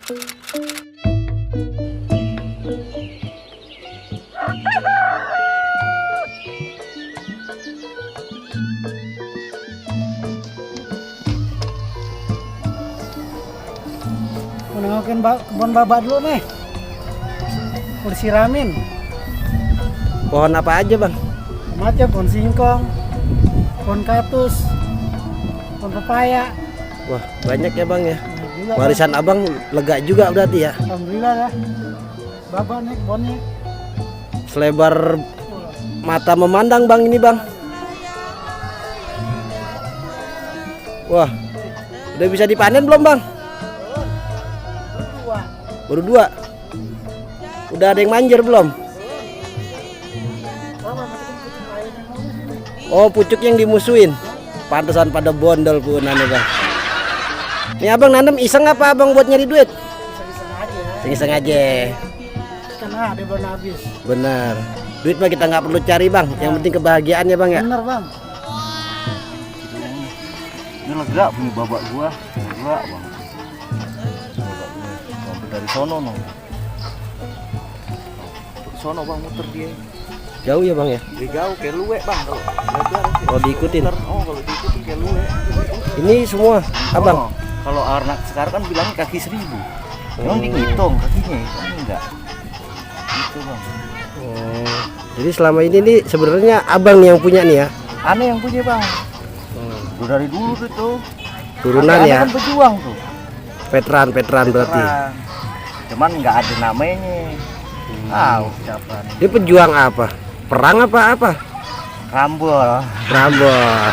Nengokin kebun babak dulu nih. Udah disiramin. Pohon apa aja bang? Macam pohon singkong, pohon kaktus, pohon pepaya. Wah banyak ya bang ya. Alhamdulillah, Warisan abang lega juga berarti ya. Alhamdulillah ya. Babak nih kebunnya. Selebar mata memandang bang ini bang. Wah udah bisa dipanen belum bang? Baru dua. Udah ada yang manjur belum? Oh pucuk yang dimusuhin. Pantesan pada bondol punannya bang. Ini abang nanam iseng apa abang buat nyari duit? Iseng aja. Karena ada belum habis. Bener. Duit mah kita nggak perlu cari bang. Yang penting kebahagiaan ya bang ya. Bener bang. Ini lega punya babak gua, lega bang. Sampai dari sono no. Sono bang muter dia. Jauh ya bang ya? Dia jauh kayak luwe bang kalau lebar. Oh diikutin. Oh kalau diikutin kayak luwe. Ini semua abang. Oh, kalau anak sekarang kan bilangnya kaki 1000. Emang dihitung kakinya, kan enggak. Gitu bang. Oh, jadi selama ini nih sebenarnya abang nih yang punya nih ya? Aneh yang punya bang. Udah dari dulu tuh. Turunan Aneh ya? kan pejuang tuh. Veteran berarti. Perang. Cuman nggak ada namanya. Ucapan. Dia pejuang apa? Perang apa? Rambol. Rambol.